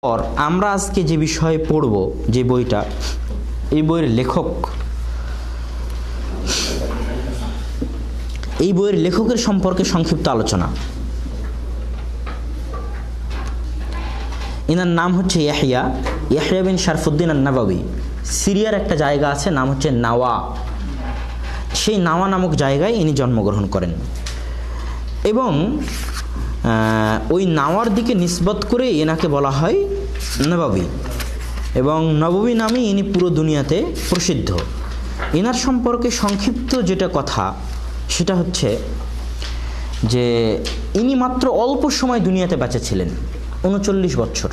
और আমরা আজকে যে বিষয়ে পড়ব যে বইটা এই বইয়ের লেখকের সম্পর্কে সংক্ষিপ্ত আলোচনা। এনার নাম হচ্ছে ইয়াহইয়া বিন শরফুদ্দিন আন-নববী। সিরিয়ার একটা জায়গা আছে, নাম হচ্ছে নাওয়া। সেই নাওয়া নামক জায়গায় ইনি জন্মগ্রহণ করেন এবং ওই নাওয়ার দিকে নিসবত করে এনাকে বলা হয় নববী, এবং নববী নামে ইনি পুরো দুনিয়াতে প্রসিদ্ধ। এনার সম্পর্কে সংক্ষিপ্ত যেটা কথা সেটা হচ্ছে যে ইনি মাত্র অল্প সময় দুনিয়াতে বেঁচে ছিলেন, 39 বছর,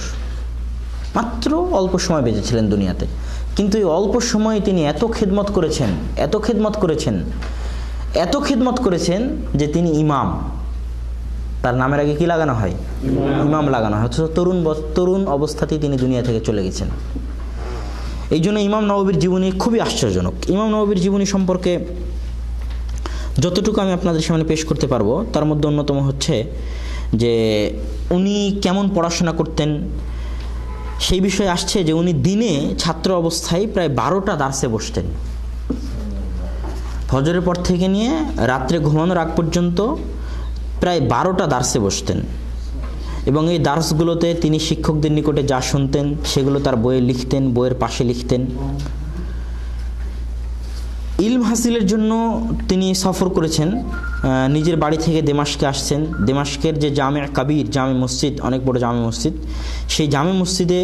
মাত্র অল্প সময় বেঁচে ছিলেন দুনিয়াতে। কিন্তু এই অল্প সময়ে তিনি এত খিদমত করেছেন যে তিনি ইমাম, তার নামের আগে কি লাগানো হয়? ইমাম লাগানো হয়। অথচ তরুণ অবস্থাতেই তিনি দুনিয়া থেকে চলে গেছেন। এই জন্য ইমাম নববীর জীবনী খুবই আশ্চর্যজনক। ইমাম নববীর জীবনী সম্পর্কে যতটুকু আমি আপনাদের সামনে পেশ করতে পারবো তার মধ্যে অন্যতম হচ্ছে যে উনি কেমন পড়াশোনা করতেন সেই বিষয়ে আসছে যে উনি দিনে ছাত্র অবস্থায় প্রায় 12টা দার্সে বসতেন। ফজরের পর থেকে নিয়ে রাত্রে ঘুমানোর আগ পর্যন্ত প্রায় 12টা দার্সে বসতেন, এবং এই দার্সগুলোতে তিনি শিক্ষকদের নিকটে যা শুনতেন সেগুলো তার বইয়ে লিখতেন, বইয়ের পাশে লিখতেন। ইলম হাসিলের জন্য তিনি সফর করেছেন, নিজের বাড়ি থেকে দেমাস্কে আসছেন। দেমাস্কের যে জামে কাবির, জামে মসজিদ, অনেক বড় জামে মসজিদ, সেই জামে মসজিদে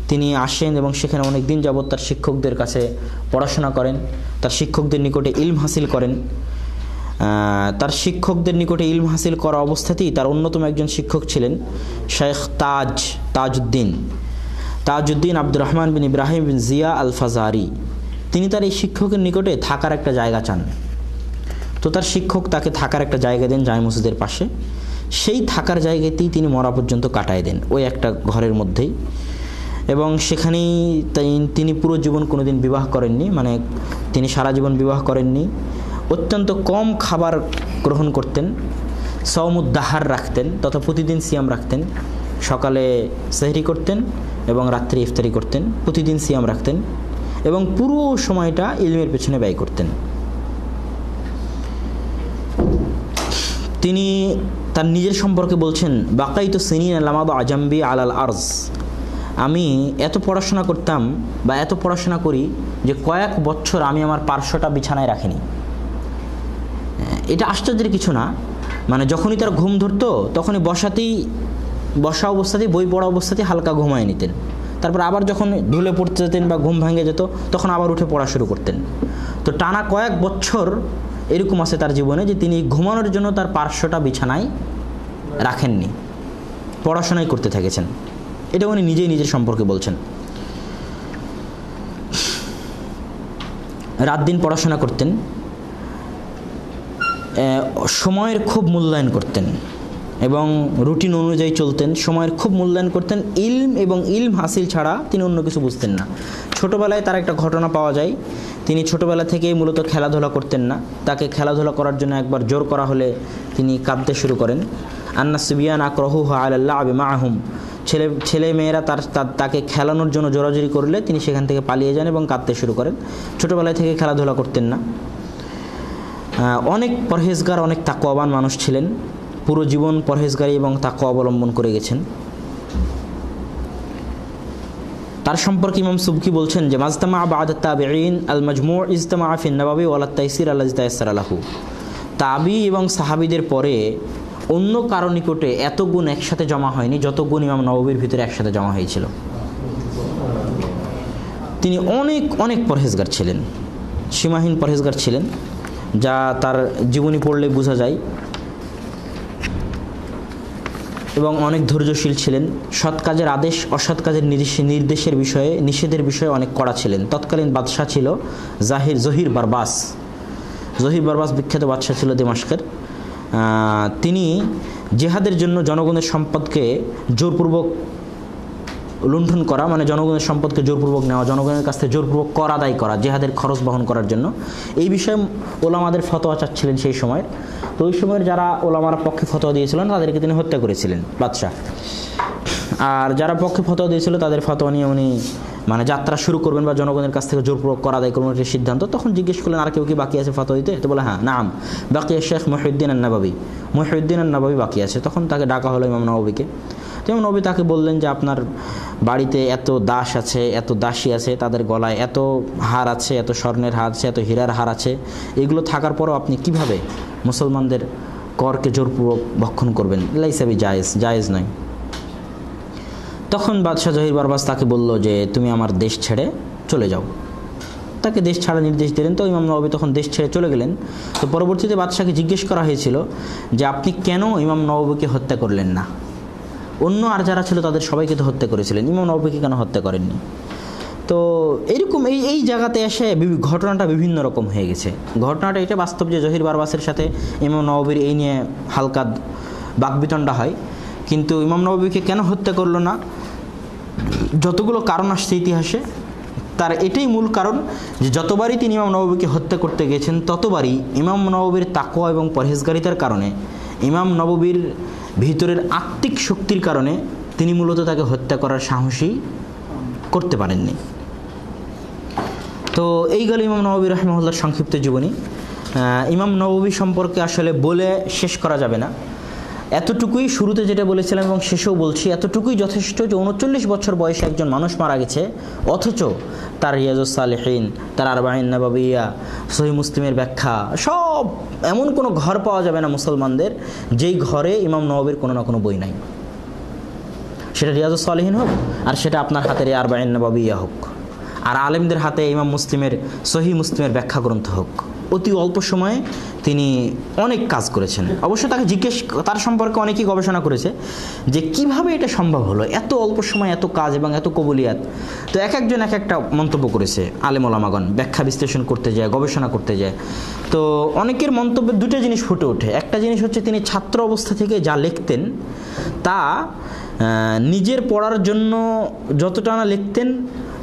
তিনি আসেন এবং সেখানে অনেক দিন যাবৎ তার শিক্ষকদের কাছে পড়াশোনা করেন, তার শিক্ষকদের নিকটে ইলম হাসিল করেন। তার শিক্ষকদের নিকটে ইলম হাসিল করা অবস্থাতেই তার অন্যতম একজন শিক্ষক ছিলেন শেখ তাজউদ্দিন আব্দুর রহমান বিন ইব্রাহিম বিন জিয়া আল ফাজারি। তিনি তার এই শিক্ষকের নিকটে থাকার একটা জায়গা চান, তো তার শিক্ষক তাকে থাকার একটা জায়গা দেন জামে মসজিদের পাশে। সেই থাকার জায়গাতেই তিনি মরা পর্যন্ত কাটায় দেন, ওই একটা ঘরের মধ্যেই, এবং সেখানেই তিনি পুরো জীবন কোনোদিন বিবাহ করেননি, মানে তিনি সারা জীবন বিবাহ করেননি। অত্যন্ত কম খাবার গ্রহণ করতেন, সওমুদ্দাহার রাখতেন, তথা প্রতিদিন সিয়াম রাখতেন। সকালে সেহরি করতেন এবং রাত্রে ইফতারি করতেন, প্রতিদিন সিয়াম রাখতেন এবং পুরো সময়টা ইলমের পেছনে ব্যয় করতেন। তিনি তার নিজের সম্পর্কে বলছেন, বাকাইতু সিনিন লামাদু আজাম্বি আলাল আরজ। আমি এত পড়াশোনা করতাম বা এত পড়াশোনা করি যে কয়েক বছর আমি আমার পার্শ্বটা বিছানায় রাখিনি। এটা আশ্চর্যের কিছু না, মানে যখনই তার ঘুম ধরতো তখনই বসা অবস্থাতেই, বই পড়া অবস্থাতেই হালকা ঘুমায় নিতেন। তারপর আবার যখন ঢুলে পড়তে যেতেন বা ঘুম ভেঙে যেত তখন আবার উঠে পড়া শুরু করতেন। তো টানা কয়েক বছর এরকম আছে তার জীবনে যে তিনি ঘুমানোর জন্য তার পার্শ্বটা বিছানায় রাখেননি, পড়াশোনাই করতে থেকেছেন। এটা উনি নিজের সম্পর্কে বলছেন। রাত দিন পড়াশোনা করতেন, সময়ের খুব মূল্যায়ন করতেন এবং রুটিন অনুযায়ী চলতেন, সময়ের খুব মূল্যায়ন করতেন। ইলম এবং ইলম হাসিল ছাড়া তিনি অন্য কিছু বুঝতেন না। ছোটোবেলায় তার একটা ঘটনা পাওয়া যায়, তিনি ছোটোবেলা থেকেই মূলত খেলাধুলা করতেন না। তাকে খেলাধুলা করার জন্য একবার জোর করা হলে তিনি কাঁদতে শুরু করেন। আন্না সুবিয়ান আকরাহুহু আলাল্লাহ বিমাআহুম। ছেলে মেয়েরা তাকে খেলানোর জন্য জোরাজুরি করলে তিনি সেখান থেকে পালিয়ে যান এবং কাঁদতে শুরু করেন। ছোটোবেলায় থেকে খেলাধুলা করতেন না। অনেক পরহেজগার, অনেক তাকওয়াবান মানুষ ছিলেন, পুরো জীবন পরহেজগারি এবং তাকওয়া অবলম্বন করে গেছেন। তার সম্পর্কে ইমাম সুবকি বলছেন যে মাজতামা বা'দ আত-তাবিঈন আল মাজমু' ইজতামা ফি আন-নববী ওয়া আত-তাইসির আল্লাযী তায়াসসারা লাহু। তাবি এবং সাহাবীদের পরে অন্য কারো নিকটে এত গুণ একসাথে জমা হয়নি যত গুণ ইমাম নববীর ভিতরে একসাথে জমা হয়েছিল। তিনি অনেক পরহেজগার ছিলেন, সীমাহীন পরহেজগার ছিলেন, যা তার জীবনী পড়লে বোঝা যায়, এবং অনেক ধৈর্যশীল ছিলেন। সৎ কাজের আদেশ, অসৎ কাজের নিষেধের বিষয়ে অনেক কড়া ছিলেন। তৎকালীন বাদশাহ ছিল জহির বারবাস বিখ্যাত বাদশাহ ছিল দেমাস্কের। তিনি জেহাদের জন্য জনগণের সম্পদকে জোরপূর্বক লুণ্ঠন করা, মানে জনগণের সম্পদকে জোরপূর্বক নেওয়া, জনগণের কাছ থেকে জোরপূর্বক কর আদায় করা, জেহাদের খরচ বহন করার জন্য, এই বিষয়ে ওলামাদের ফতোয়া চাচ্ছিলেন সেই সময়ের। তো ওই সময়ের যারা ওলামার পক্ষে ফতোয়া দিয়েছিলেন তাদেরকে তিনি হত্যা করেছিলেন বাদশাহ। আর যারা পক্ষে ফতোয়া দিয়েছিল তাদের ফতোয়া নিয়ে উনি মানে যাত্রা শুরু করবেন বা জনগণের কাছ থেকে জোরপূর্বক করা দেয় কোনো একটা সিদ্ধান্ত। তখন জিজ্ঞেস করলেন আর কেউ কি বাকি আছে ফতোয়া দিতে? তো বলে হ্যাঁ নাম বাকি শেখ মহিউদ্দিন আন-নববী, মহিউদ্দিন আন-নববী বাকি আছে। তখন তাকে ডাকা হলো ইমাম নববীকে। তো ইমাম নববী তাকে বললেন যে আপনার বাড়িতে এত দাস আছে, এত দাসী আছে, তাদের গলায় এত হার আছে, এত স্বর্ণের হার আছে, এত হীরার হার আছে, এগুলো থাকার পরও আপনি কিভাবে মুসলমানদের করকে জোরপূর্বক ভক্ষণ করবেন? লাইসা জায়েজ নয়। তখন বাদশাহ জহির বারবাস তাকে বলল যে তুমি আমার দেশ ছেড়ে চলে যাও। তাকে দেশ ছাড়া নির্দেশ দিলেন। তো ইমাম নববী তখন দেশ ছেড়ে চলে গেলেন। তো পরবর্তীতে বাদশাহকে জিজ্ঞেস করা হয়েছিল যে আপনি কেন ইমাম নববীকে হত্যা করলেন না? অন্য আর যারা ছিল তাদের সবাইকে তো হত্যা করেছিলেন, ইমাম নববীকে কেন হত্যা করেননি? তো এইরকম এই জায়গাতে এসে ঘটনাটা বিভিন্ন রকম হয়ে গেছে। ঘটনাটা এটা বাস্তব যে জহির বারবাসের সাথে ইমাম নববীর এই নিয়ে হালকা বাকবিতণ্ডা হয়, কিন্তু ইমাম নববীকে কেন হত্যা করলো না, যতগুলো কারণ আসছে ইতিহাসে, তার এটাই মূল কারণ যে যতবারই তিনি ইমাম নববীকে হত্যা করতে গেছেন ততবারই ইমাম নববীর তাকওয়া এবং পরহেজগারিতার কারণে, ইমাম নববীর ভিতরের আত্মিক শক্তির কারণে তিনি মূলত তাকে হত্যা করার সাহসই করতে পারেননি। তো এই গেল ইমাম নববী রাহিমাহুল্লাহর সংক্ষিপ্ত জীবনী। ইমাম নববী সম্পর্কে আসলে বলে শেষ করা যাবে না। এতটুকুই শুরুতে যেটা বলেছিলাম এবং শেষেও বলছি, এতটুকুই যথেষ্ট যে 39 বছর বয়সে একজন মানুষ মারা গেছে, অথচ তার রিয়াজুস সালেহিন, তার আরবাঈন নববিয়া, সহিহ মুসলিমের ব্যাখ্যা, সব এমন কোনো ঘর পাওয়া যাবে না মুসলমানদের যেই ঘরে ইমাম নববীর কোনো না কোনো বই নাই। সেটা রিয়াজুস সালেহিন হোক, আর সেটা আপনার হাতের আরবাঈন নববিয়া হোক, আর আলেমদের হাতে ইমাম মুসলিমের সহিহ মুসলিমের ব্যাখ্যা গ্রন্থ হোক। অতি অল্প সময়ে তিনি অনেক কাজ করেছেন। অবশ্য তাকে তার সম্পর্কে অনেকেই গবেষণা করেছে যে কিভাবে এটা সম্ভব হলো, এত অল্প সময় এত কাজ এবং এত কবুলিয়াত। তো এক একজন এক একটা মন্তব্য করেছে আলেম ওলামাগণ, ব্যাখ্যা বিশ্লেষণ করতে যায়, গবেষণা করতে যায়। তো অনেকের মন্তব্যে দুটো জিনিস ফুটে ওঠে। একটা জিনিস হচ্ছে তিনি ছাত্র অবস্থা থেকে যা লিখতেন তা নিজের পড়ার জন্য যতটা না লিখতেন,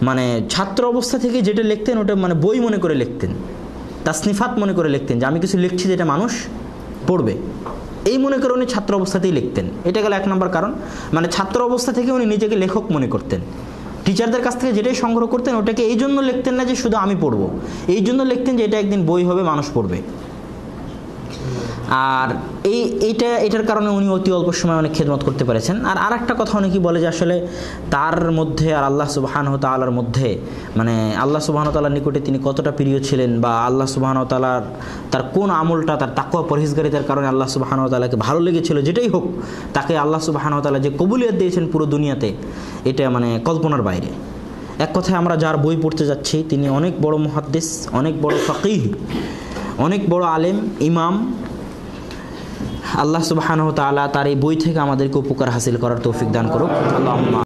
মানে ছাত্র অবস্থা থেকে যেটা লিখতেন ওটা মানে বই মনে করে লিখতেন, তাসনিফাত মনে করে লিখতেন, যে আমি কিছু লিখছি যেটা মানুষ পড়বে, এই মনে করে উনি ছাত্র অবস্থাতেই লিখতেন। এটা গেল এক নম্বর কারণ। মানে ছাত্র অবস্থা থেকে উনি নিজেকে লেখক মনে করতেন। টিচারদের কাছ থেকে যেটাই সংগ্রহ করতেন ওটাকে এই জন্য লিখতেন না যে শুধু আমি পড়বো, এই জন্য লিখতেন যে এটা একদিন বই হবে, মানুষ পড়বে। আর এটার কারণে উনি অতি অল্প সময় অনেক খেদমত করতে পেরেছেন। আর আরেকটা কথা অনেকেই বলে যে আসলে তার মধ্যে আর আল্লাহ সুবহানাহু ওয়া তাআলার মধ্যে, মানে আল্লাহ সুবহানাহু ওয়া তাআলার নিকটে তিনি কতটা প্রিয় ছিলেন, বা আল্লাহ সুবহানাহু ওয়া তাআলার তার কোন আমলটা, তার তাকওয়া পরহেজগারিতার কারণে আল্লাহ সুবহানাহু ওয়া তাআলাকে ভালো লেগেছিল, যেটাই হোক তাকে আল্লাহ সুবহানাহু ওয়া তাআলা যে কবুলিয়ত দিয়েছেন পুরো দুনিয়াতে, এটা মানে কল্পনার বাইরে। এক কথায় আমরা যার বই পড়তে যাচ্ছি তিনি অনেক বড় মুহাদ্দিস, অনেক বড় ফাকিহ, অনেক বড় আলেম, ইমাম। আল্লাহ সুবহানাহু ওয়া তাআলা তার এই বই থেকে আমাদেরকে উপকার হাসিল করার তৌফিক দান করুক। আল্লাহুম্মা